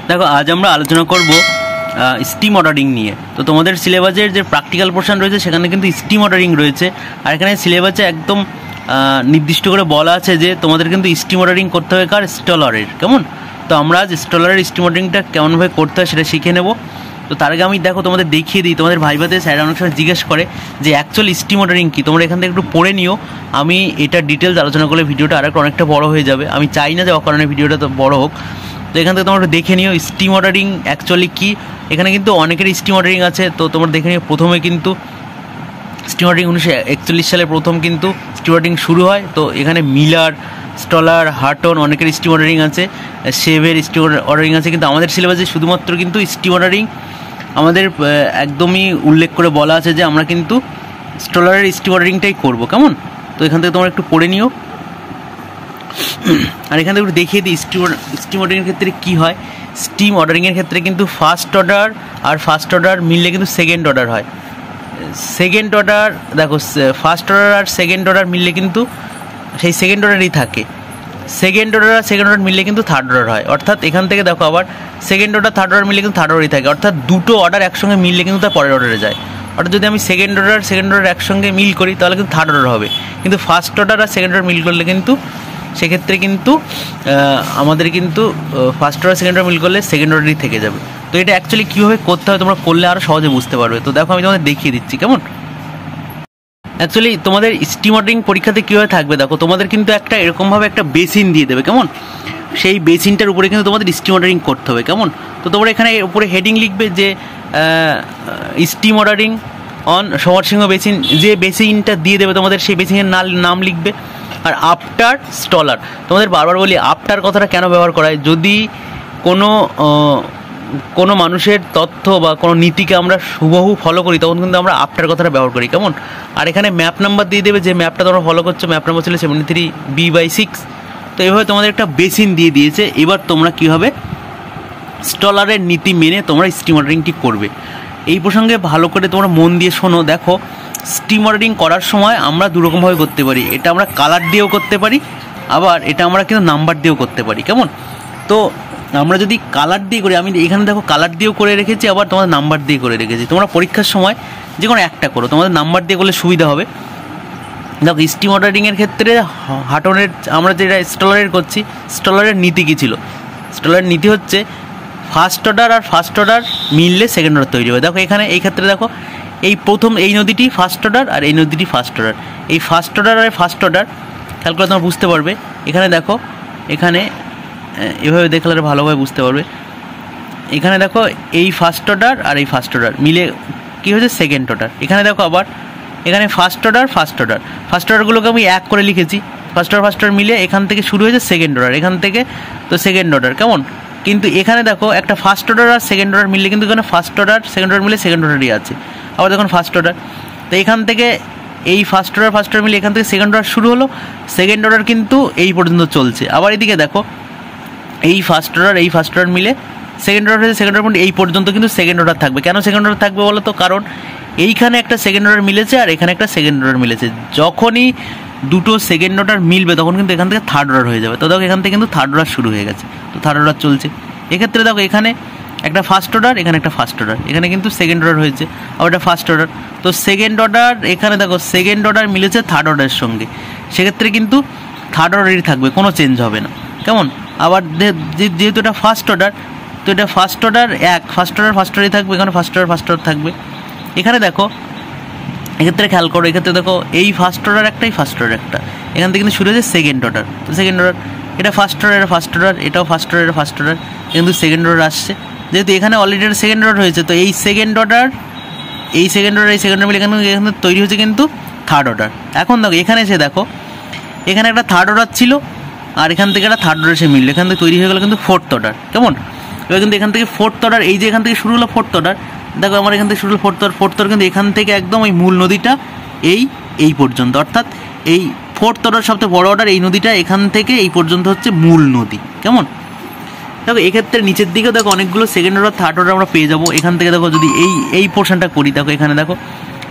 দেখো আজ আমরা আলোচনা করব স্টিম অর্ডারিং নিয়ে। তো তোমাদের সিলেবাসের যে প্র্যাকটিক্যাল পোর্শন রয়েছে সেখানে কিন্তু স্টিম অর্ডারিং রয়েছে, আর এখানে সিলেবাসে একদম নির্দিষ্ট করে বলা আছে যে তোমাদের কিন্তু স্টিম অর্ডারিং করতে হবে কার, স্টলারের। কেমন? তো আমরা আজ স্টলারের স্টিম অর্ডারিংটা কেমনভাবে করতে হয় সেটা শিখে নেব। তো তার আগে আমি দেখো তোমাদের দেখিয়ে দিই, তোমাদের ভাইভাতে স্যার অনেক সময় জিজ্ঞেস করে যে অ্যাকচুয়াল স্টিম অর্ডারিং কী, তোমরা এখান থেকে একটু পড়ে নিও। আমি এটা ডিটেলস আলোচনা করলে ভিডিওটা অনেকটা বড় হয়ে যাবে, আমি চাই না যে অকারণে ভিডিওটা তো বড় হোক। তো এখান থেকে তোমরা একটু দেখে নিও স্টিম অর্ডারিং অ্যাকচুয়ালি কী। এখানে কিন্তু অনেকেরই স্টিম অর্ডারিং আছে, তো তোমরা দেখে নিও। প্রথমে কিন্তু স্টিম অর্ডারিং 1941 সালে প্রথম কিন্তু স্টিম অর্ডারিং শুরু হয়। তো এখানে মিলার, স্টলার, হার্টন অনেকের স্টিম অর্ডারিং আছে, শেভের স্টিম অর্ডারিং আছে, কিন্তু আমাদের সিলেবাসে শুধুমাত্র কিন্তু স্টিম অর্ডারিং আমাদের একদমই উল্লেখ করে বলা আছে যে আমরা কিন্তু স্টলারের স্টিম অর্ডারিংটাই করবো। কেমন? তো এখান থেকে তোমরা একটু পড়ে নিও। আর এখান থেকে একটু দেখিয়ে দিই স্টিম অর্ডারিংয়ের ক্ষেত্রে কী হয়। স্টিম অর্ডারিংয়ের ক্ষেত্রে কিন্তু ফার্স্ট অর্ডার আর ফার্স্ট অর্ডার মিললে কিন্তু সেকেন্ড অর্ডার হয়। সেকেন্ড অর্ডার দেখো, ফার্স্ট অর্ডার আর সেকেন্ড অর্ডার মিললে কিন্তু সেই সেকেন্ড অর্ডারই থাকে। সেকেন্ড অর্ডার আর সেকেন্ড অর্ডার মিললে কিন্তু থার্ড অর্ডার হয়। অর্থাৎ এখান থেকে দেখো আবার সেকেন্ড অর্ডার থার্ড অর্ডার মিললে কিন্তু থার্ড অর্ডারই থাকে। অর্থাৎ দুটো অর্ডার একসঙ্গে মিললে কিন্তু তার পরের অর্ডারে যায়। অর্থাৎ যদি আমি সেকেন্ড অর্ডার একসঙ্গে মিল করি তাহলে কিন্তু থার্ড অর্ডার হবে, কিন্তু ফার্স্ট অর্ডার আর সেকেন্ড অর্ডার মিল করলে কিন্তু সেক্ষেত্রে কিন্তু আমাদের কিন্তু ফার্স্ট অর্ডার সেকেন্ড অর্ডার মিল করলে সেকেন্ড অর্ডারই থেকে যাবে। তো এটা অ্যাকচুয়ালি কীভাবে করতে হয় তোমরা করলে আরও সহজে বুঝতে পারবে। তো দেখো আমি তোমাদের দেখিয়ে দিচ্ছি। কেমন? অ্যাকচুয়ালি তোমাদের স্টিম অর্ডারিং পরীক্ষাতে কীভাবে থাকবে দেখো, তোমাদের কিন্তু একটা এরকমভাবে একটা বেসিন দিয়ে দেবে। কেমন? সেই বেসিনটার উপরে কিন্তু তোমাদের স্টিম অর্ডারিং করতে হবে। কেমন? তো তোমরা এখানে উপরে হেডিং লিখবে যে steam ordering on Samarasinghe basin. যে বেসিনটা দিয়ে দেবে তোমাদের সেই বেসিনের নাম লিখবে। আর আফটার স্টলার, তোমাদের বারবার বলি আফটার কথাটা কেন ব্যবহার করা হয়। যদি কোনো মানুষের তথ্য বা কোনো নীতিকে আমরা হুবহু ফলো করি তখন কিন্তু আমরা আফটার কথাটা ব্যবহার করি। কেমন? আর এখানে ম্যাপ নাম্বার দিয়ে দেবে, যে ম্যাপটা তোমরা ফলো করছো ম্যাপ নাম্বার ছিল 73B/6। তো এভাবে তোমাদের একটা বেসিন দিয়ে দিয়েছে। এবার তোমরা কীভাবে স্টলারের নীতি মেনে তোমরা স্টিম অর্ডারিংটি করবে এই প্রসঙ্গে ভালো করে তোমরা মন দিয়ে শোনো। দেখো স্টিম অর্ডারিং করার সময় আমরা দুরকমভাবে করতে পারি। এটা আমরা কালার দিয়েও করতে পারি, আবার এটা আমরা কিন্তু নাম্বার দিয়েও করতে পারি। কেমন? তো আমরা যদি কালার দিয়ে করি, আমি এখানে দেখো কালার দিয়েও করে রেখেছি, আবার তোমাদের নাম্বার দিয়ে করে রেখেছি। তোমরা পরীক্ষার সময় যে কোনো একটা করো, তোমাদের নাম্বার দিয়ে করলে সুবিধা হবে। দেখো স্টিম অর্ডারিংয়ের ক্ষেত্রে হাটনের আমরা যেটা স্টলারের করছি, স্টলারের নীতি কী ছিল? স্টলারের নীতি হচ্ছে ফার্স্ট অর্ডার আর ফার্স্ট অর্ডার মিললে সেকেন্ড অর্ডার তৈরি হবে। দেখো এখানে এই ক্ষেত্রে দেখো এই প্রথম এই নদীটি ফার্স্ট অর্ডার আর এই নদীটি ফার্স্ট অর্ডার। এই ফার্স্ট অর্ডার আর ফার্স্ট অর্ডার খেয়াল করে তোমরা বুঝতে পারবে। এখানে দেখো, এখানে এভাবে দেখলে ভালোভাবে বুঝতে পারবে। এখানে দেখো এই ফার্স্ট অর্ডার আর এই ফার্স্ট অর্ডার মিলে কী হয়েছে, সেকেন্ড অর্ডার। এখানে দেখো আবার এখানে ফার্স্ট অর্ডারগুলোকে আমি এক করে লিখেছি। ফার্স্ট অর্ডার মিলে এখান থেকে শুরু হয়েছে সেকেন্ড অর্ডার, এখান থেকে তো সেকেন্ড অর্ডার। কেমন? কিন্তু এখানে দেখো একটা ফার্স্ট অর্ডার আর সেকেন্ড অর্ডার মিললে কিন্তু এখানে ফার্স্ট অর্ডার সেকেন্ড অর্ডার মিলে সেকেন্ড অর্ডারই আছে। আবার দেখুন ফার্স্ট অর্ডার, তো এখান থেকে এই ফার্স্ট অর্ডার মিলে এখান থেকে সেকেন্ড অর্ডার শুরু হলো, সেকেন্ড অর্ডার কিন্তু এই পর্যন্ত চলছে। আবার এদিকে দেখো এই ফার্স্ট অর্ডার মিলে সেকেন্ড অর্ডার এই পর্যন্ত কিন্তু সেকেন্ড অর্ডার থাকবে। কেন সেকেন্ড অর্ডার থাকবে বলো তো? কারণ এইখানে একটা সেকেন্ড অর্ডার মিলেছে আর এখানে একটা সেকেন্ড অর্ডার মিলেছে। যখনই দুটো সেকেন্ড অর্ডার মিলবে তখন কিন্তু এখান থেকে থার্ড অর্ডার হয়ে যাবে। তো দেখো এখান থেকে কিন্তু থার্ড অর্ডার শুরু হয়ে গেছে, তো থার্ড অর্ডার চলছে। এক্ষেত্রে দেখো এখানে একটা ফার্স্ট অর্ডার, এখানে একটা ফার্স্ট অর্ডার, এখানে কিন্তু সেকেন্ড অর্ডার হয়েছে, আবার একটা ফার্স্ট অর্ডার। তো সেকেন্ড অর্ডার এখানে দেখো সেকেন্ড অর্ডার মিলেছে থার্ড অর্ডারের সঙ্গে, সেক্ষেত্রে কিন্তু থার্ড অর্ডারই থাকবে, কোনো চেঞ্জ হবে না। কেমন? আবার যেহেতু এটা ফার্স্ট অর্ডার, তো এটা ফার্স্ট অর্ডার ফার্স্ট অর্ডারই থাকবে, এখানে ফার্স্ট অর্ডার থাকবে। এখানে দেখো এক্ষেত্রে খেয়াল করো, এক্ষেত্রে দেখো এই ফার্স্ট অর্ডার একটা, এই ফার্স্ট অর্ডার একটা, এখান থেকে কিন্তু শুরু হয়েছে সেকেন্ড অর্ডার। তো সেকেন্ড অর্ডার এটা ফার্স্ট অর্ডার, এটাও ফার্স্ট অর্ডার, কিন্তু সেকেন্ড অর্ডার আসছে। যেহেতু এখানে অলরেডি একটা সেকেন্ড অর্ডার হয়েছে, তো এই সেকেন্ড অর্ডার মিলে এখানে তৈরি হয়েছে কিন্তু থার্ড অর্ডার। এখন দেখো এখানে এসে দেখো এখানে একটা থার্ড অর্ডার ছিল আর এখান থেকে একটা থার্ড অর্ডার এসে মিলল, এখান থেকে তৈরি হয়ে গেল কিন্তু ফোর্থ অর্ডার। কেমন? এবার কিন্তু এখান থেকে ফোর্থ অর্ডার, এই যে এখান থেকে শুরু হলো ফোর্থ অর্ডার, দেখো আমার এখান থেকে শুরু হলো ফোর্থ অর্ডার কিন্তু এখান থেকে একদম এই মূল নদীটা এই পর্যন্ত, অর্থাৎ এই ফোর্থ অর্ডার সবচেয়ে বড় অর্ডার, এই নদীটা এখান থেকে এই পর্যন্ত হচ্ছে মূল নদী। কেমন? দেখো এক্ষেত্রে নিচের দিকে দেখো অনেকগুলো সেকেন্ড অর্ডার থার্ড অর্ডার আমরা পেয়ে যাবো। এখান থেকে দেখো যদি এই পোর্শনটা করি, দেখো এখানে দেখো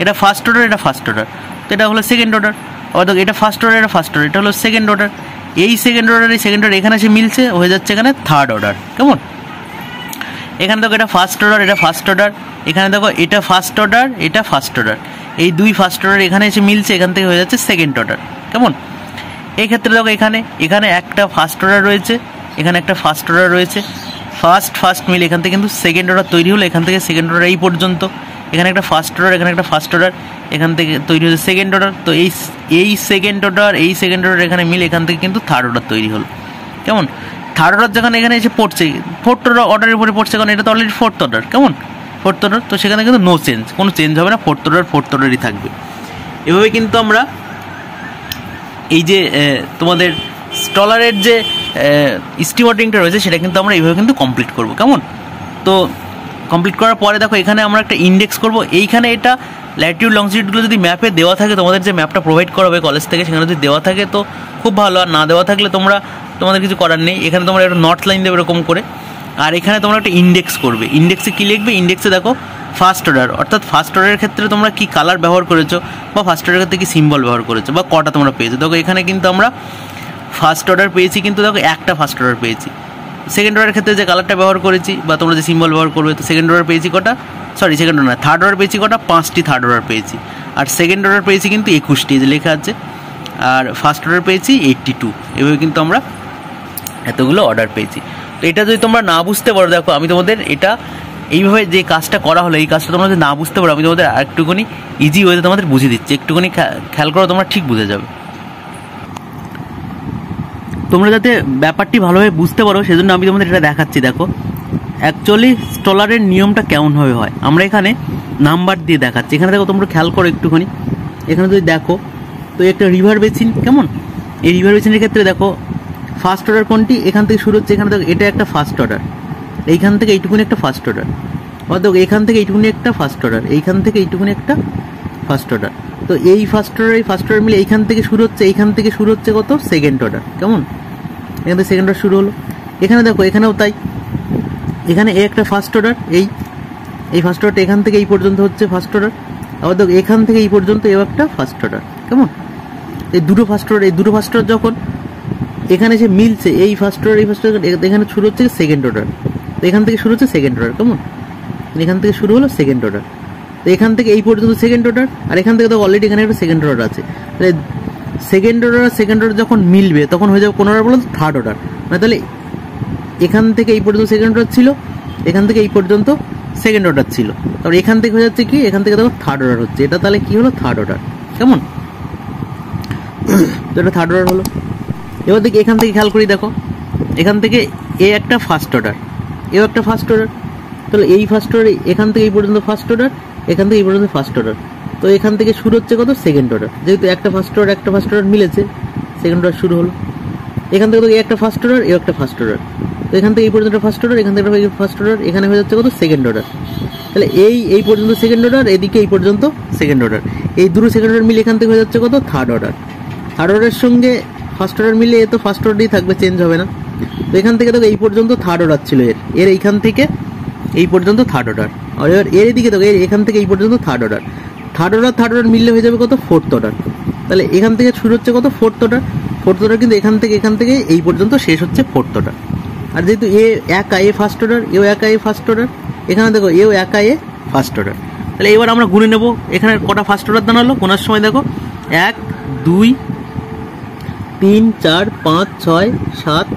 এটা ফার্স্ট অর্ডার, এটা ফার্স্ট অর্ডার, তো এটা হলো সেকেন্ড অর্ডার। আবার দেখো এটা ফার্স্ট অর্ডার, এটা হলো সেকেন্ড অর্ডার। এই সেকেন্ড অর্ডার এখানে এসে মিলছে, হয়ে যাচ্ছে এখানে থার্ড অর্ডার। কেমন? এখানে দেখো এটা ফার্স্ট অর্ডার, এটা ফার্স্ট অর্ডার, এখানে দেখো এটা ফার্স্ট অর্ডার, এটা ফার্স্ট অর্ডার, এই দুই ফার্স্ট অর্ডার এখানে এসে মিলছে, এখান থেকে হয়ে যাচ্ছে সেকেন্ড অর্ডার। কেমন? এই ক্ষেত্রে দেখো এখানে একটা ফার্স্ট অর্ডার রয়েছে, এখানে একটা ফার্স্ট অর্ডার রয়েছে, ফার্স্ট মিল এখান থেকে কিন্তু সেকেন্ড অর্ডার তৈরি হলো, এখান থেকে সেকেন্ড অর্ডার এই পর্যন্ত, এখানে একটা ফার্স্ট অর্ডার, এখানে একটা ফার্স্ট অর্ডার, এখান থেকে তৈরি হচ্ছে সেকেন্ড অর্ডার। তো এই সেকেন্ড অর্ডার, এই সেকেন্ড অর্ডার এখানে মিল, এখান থেকে কিন্তু থার্ড অর্ডার তৈরি হলো। কেমন? থার্ড অর্ডার যখন এখানে এসে পড়ছে, ফোর্থ অর্ডারের উপরে পড়ছে, কারণ এটা তো অলরেডি ফোর্থ অর্ডার। কেমন? ফোর্থ অর্ডার, তো সেখানে কিন্তু নো চেঞ্জ, কোনো চেঞ্জ হবে না, ফোর্থ অর্ডারই থাকবে। এভাবে কিন্তু আমরা এই যে তোমাদের স্টলারের যে স্টিমার্টিংটা রয়েছে সেটা কিন্তু আমরা এইভাবে কিন্তু কমপ্লিট করবো। কেমন? তো কমপ্লিট করার পরে দেখো এখানে আমরা একটা ইন্ডেক্স করব। এইখানে এটা ল্যাটিটিউড লংজিটিউডগুলো যদি ম্যাপে দেওয়া থাকে, তোমাদের যে ম্যাপটা প্রোভাইড করা হবে কলেজ থেকে, সেখানে যদি দেওয়া থাকে তো খুব ভালো, আর না দেওয়া থাকলে তোমাদের কিছু করার নেই। এখানে তোমরা একটা নর্থ লাইন দেবে এরকম করে, আর এখানে তোমরা একটা ইন্ডেক্স করবে। ইন্ডেক্সে কী লিখবে? ইন্ডেক্সে দেখো ফার্স্ট অর্ডার, অর্থাৎ ফার্স্ট অর্ডারের ক্ষেত্রে তোমরা কী কালার ব্যবহার করেছো, বা ফার্স্ট অর্ডারের ক্ষেত্রে কী সিম্বল ব্যবহার করেছো, বা কটা তোমরা পেয়েছো। দেখো এখানে কিন্তু আমরা ফার্স্ট অর্ডার পেয়েছি, কিন্তু দেখো একটা ফার্স্ট অর্ডার পেয়েছি। সেকেন্ড অর্ডারের ক্ষেত্রে যে কালারটা ব্যবহার করেছি বা তোমরা যে সিম্বল ব্যবহার করবে, তো সেকেন্ড অর্ডার পেয়েছি কটা, সেকেন্ড অর্ডার না, থার্ড অর্ডার পেয়েছি কটা, 5টি থার্ড অর্ডার পেয়েছি। আর সেকেন্ড অর্ডার পেয়েছি কিন্তু 21টি, যে লেখা আছে। আর ফার্স্ট অর্ডার পেয়েছি 82। এভাবে কিন্তু আমরা এতগুলো অর্ডার পেয়েছি। তো এটা যদি তোমরা না বুঝতে পারো, দেখো আমি তোমাদের এটা এইভাবে যে কাজটা করা হলো, এই কাজটা তোমরা যদি না বুঝতে পারো, আমি তোমাদের আরেকটুখানি ইজি ওয়েতে তোমাদের বুঝিয়ে দিচ্ছি, একটুখানি খেয়াল করো, তোমরা ঠিক বুঝে যাবে। তোমরা যাতে ব্যাপারটি ভালোভাবে বুঝতে পারো সেজন্য আমি তোমাদের এটা দেখাচ্ছি। দেখো অ্যাকচুয়ালি স্টলারের নিয়মটা কেমনভাবে হয়, আমরা এখানে নাম্বার দিয়ে দেখাচ্ছি। এখানে দেখো তোমরা খেয়াল করো একটুখানি, এখানে যদি দেখো তো একটা রিভার বেসিন। কেমন? এই রিভার বেসিনের ক্ষেত্রে দেখো ফার্স্ট অর্ডার কোনটি, এখান থেকে শুরু হচ্ছে, এখানে দেখো এটা একটা ফার্স্ট অর্ডার, এইখান থেকে এইটুকুনি একটা ফার্স্ট অর্ডার, দেখো এখান থেকে এইটুকুনি একটা ফার্স্ট অর্ডার, এইখান থেকে এইটুকুনি একটা ফার্স্ট অর্ডার। তো এই ফার্স্ট অর্ডার মিলে এইখান থেকে শুরু হচ্ছে, এইখান থেকে শুরু হচ্ছে কত, সেকেন্ড অর্ডার। কেমন? এখান থেকে সেকেন্ড অর্ডার শুরু হলো। এখানে দেখো এখানেও তাই, এখানে একটা ফার্স্ট অর্ডার, এই ফার্স্ট অর্ডারটা এখান থেকে এই পর্যন্ত হচ্ছে ফার্স্ট অর্ডার। আবার দেখো এখান থেকে এই পর্যন্ত এও একটা ফার্স্ট অর্ডার। কেমন? এই দুটো ফার্স্ট অর্ডার যখন এখানে এসে মিলছে, এই ফার্স্ট অর্ডার এখানে শুরু হচ্ছে সেকেন্ড অর্ডার, তো এখান থেকে শুরু হচ্ছে সেকেন্ড অর্ডার। কেমন? এখান থেকে শুরু হলো সেকেন্ড অর্ডার, তো এখান থেকে এই পর্যন্ত সেকেন্ড অর্ডার, আর এখান থেকে তো অলরেডি এখানে একটা সেকেন্ড অর্ডার আছে। তাহলে সেকেন্ড অর্ডার যখন মিলবে তখন হয়ে যাবে কোন অর্ডার বলো, থার্ড অর্ডার। মানে তাহলে এখান থেকে এই পর্যন্ত সেকেন্ড অর্ডার ছিল, এখান থেকে এই পর্যন্ত সেকেন্ড অর্ডার ছিল, তারপর এখান থেকে হয়ে যাচ্ছে কি, এখান থেকে দেখো থার্ড অর্ডার হচ্ছে, এটা তাহলে কি হলো, থার্ড অর্ডার। কেমন? তো এটা থার্ড অর্ডার হলো। এবার দেখি এখান থেকে খেয়াল করি, দেখো এখান থেকে একটা ফার্স্ট অর্ডার, একটা ফার্স্ট অর্ডার, তাহলে এই ফার্স্ট অর্ডার এখান থেকে এই পর্যন্ত ফার্স্ট অর্ডার, এখান থেকে এই পর্যন্ত ফার্স্ট অর্ডার, তো এখান থেকে শুরু হচ্ছে কত, সেকেন্ড অর্ডার। যেহেতু একটা ফার্স্ট অর্ডার মিলেছে, সেকেন্ড অর্ডার শুরু হলো। এখান থেকে একটা ফার্স্ট অর্ডার, একটা ফার্স্ট অর্ডার, তো এখান থেকে এই পর্যন্ত ফার্স্ট অর্ডার, এখান থেকে ফার্স্ট অর্ডার, এখানে হয়ে যাচ্ছে কত, সেকেন্ড অর্ডার। তাহলে এই পর্যন্ত সেকেন্ড অর্ডার, এদিকে এই পর্যন্ত সেকেন্ড অর্ডার, এই দুটো সেকেন্ড অর্ডার মিলে এখান থেকে হয়ে যাচ্ছে কত, থার্ড অর্ডার। থার্ড অর্ডারের সঙ্গে ফার্স্ট অর্ডার মিলে এ তো ফার্স্ট অর্ডারই থাকবে, চেঞ্জ হবে না। তো এখান থেকে দেখো এই পর্যন্ত থার্ড অর্ডার ছিল, এর এইখান থেকে এই পর্যন্ত থার্ড অর্ডার, আর এর এদিকে দেখো এখান থেকে এই পর্যন্ত থার্ড অর্ডার। থার্ড অর্ডার মিললে হয়ে যাবে কত, ফোর্থ অর্ডার। তাহলে এখান থেকে শুরু হচ্ছে কত, ফোর্থ অর্ডার, কিন্তু এখান থেকে এই পর্যন্ত শেষ হচ্ছে ফোর্থ অর্ডার। আর যেহেতু একা ফার্স্ট অর্ডার, একা ফার্স্ট অর্ডার, এখানে দেখো একা ফার্স্ট অর্ডার। তাহলে এবার আমরা গুনে নেব এখানে কটা ফার্স্ট অর্ডার দাঁড়ালো। গোনার সময় দেখো 1 2 3 4 5 6 7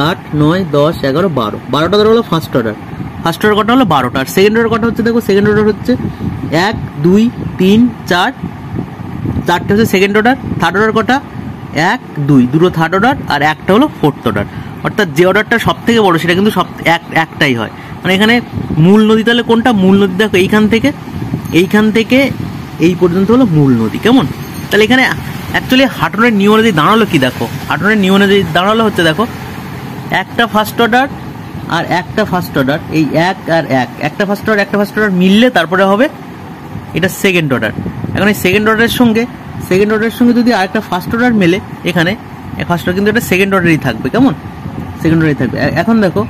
8 9 10 11 12, 12টা দাঁড়ালো ফার্স্ট অর্ডার। ফার্স্ট অর্ডার কটা হলো 12টা। আর সেকেন্ড অর্ডার কটা হচ্ছে, দেখো সেকেন্ড অর্ডার হচ্ছে 1 2 3 4, 4টে হচ্ছে সেকেন্ড অর্ডার। থার্ড অর্ডার কটা, 1 2, দুটো থার্ড অর্ডার আর একটা হলো ফোর্থ অর্ডার। অর্থাৎ যে অর্ডারটা সব থেকে বড় সেটা কিন্তু একটাই হয়। মানে এখানে মূল নদী তাহলে কোনটা, মূল নদী দেখো এইখান থেকে এই পর্যন্ত হলো মূল নদী। কেমন? তাহলে এখানে অ্যাকচুয়ালি হাটনের নিয়ম অনুযায়ী দাঁড়ালো কি, দেখো হাটনের নিয়ম অনুযায়ী দাঁড়ালো হচ্ছে, দেখো একটা ফার্স্ট অর্ডার আর একটা ফার্স্ট অর্ডার, এই একটা ফার্স্ট অর্ডার মিললে তারপরে হবে এটা সেকেন্ড অর্ডার। এখন এই সেকেন্ড অর্ডারের সঙ্গে যদি আরেকটা ফার্স্ট অর্ডার মেলে, এখানে ফার্স্ট অর্ডার কিন্তু এটা সেকেন্ড অর্ডারই থাকবে। কেমন? সেকেন্ড অর্ডারই থাকবে। এখন দেখো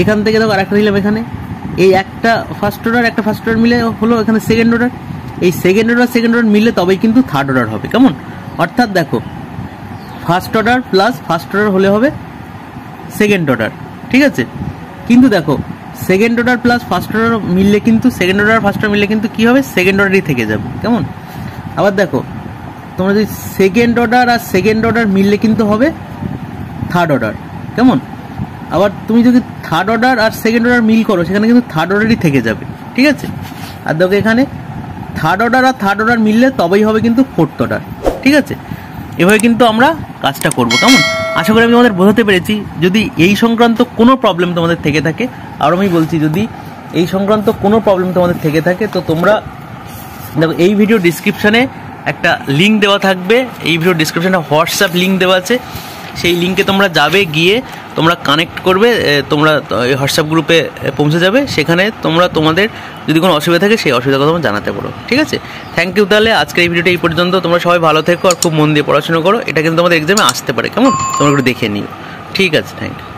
এখান থেকে দেখো আরেকটা নিলাম, এখানে এই একটা ফার্স্ট অর্ডার মিলে হলো এখানে সেকেন্ড অর্ডার। এই সেকেন্ড অর্ডার মিললে তবেই কিন্তু থার্ড অর্ডার হবে। কেমন? অর্থাৎ দেখো first order plus first order হলে হবে সেকেন্ড অর্ডার, ঠিক আছে? কিন্তু দেখো second order plus first order মিললে কিন্তু সেকেন্ড অর্ডার ফার্স্ট অর্ডার মিললে কিন্তু কী হবে, সেকেন্ড অর্ডারই থেকে যাবে। কেমন? আবার দেখো তোমরা যদি সেকেন্ড অর্ডার আর সেকেন্ড অর্ডার মিললে কিন্তু হবে থার্ড অর্ডার। কেমন? আবার তুমি যদি থার্ড অর্ডার আর সেকেন্ড অর্ডার মিল করো সেখানে কিন্তু থার্ড অর্ডারই থেকে যাবে। ঠিক আছে? আর দেখো এখানে থার্ড অর্ডার আর থার্ড অর্ডার মিললে তবেই হবে কিন্তু ফোর্থ অর্ডার। ঠিক আছে? এভাবে কিন্তু আমরা কাজটা করব। কেমন? আশা করি আমি তোমাদের বোঝাতে পেরেছি। যদি এই সংক্রান্ত কোনো প্রবলেম তোমাদের থেকে থাকে, আর আমি বলছি যদি এই সংক্রান্ত কোনো প্রবলেম তোমাদের থেকে থাকে তো তোমরা দেখো এই ভিডিও ডিসক্রিপশানে একটা লিঙ্ক দেওয়া থাকবে, এই ভিডিও ডিসক্রিপশানে হোয়াটসঅ্যাপ লিঙ্ক দেওয়া আছে, সেই লিঙ্কে তোমরা যাবে, গিয়ে তোমরা কানেক্ট করবে, তোমরা এই হোয়াটসঅ্যাপ গ্রুপে পৌঁছে যাবে, সেখানে তোমরা তোমাদের যদি কোনো অসুবিধা থাকে সেই অসুবিধার কথা তোমরা জানাতে পারো। ঠিক আছে? Thank you. তাহলে আজকের এই ভিডিওটা এই পর্যন্ত। তোমরা সবাই ভালো থেকো আর খুব মন দিয়ে পড়াশোনা করো, এটা কিন্তু তোমাদের এক্সামে আসতে পারে। কেমন? তোমরা একটু দেখে নিও। ঠিক আছে, থ্যাংক ইউ।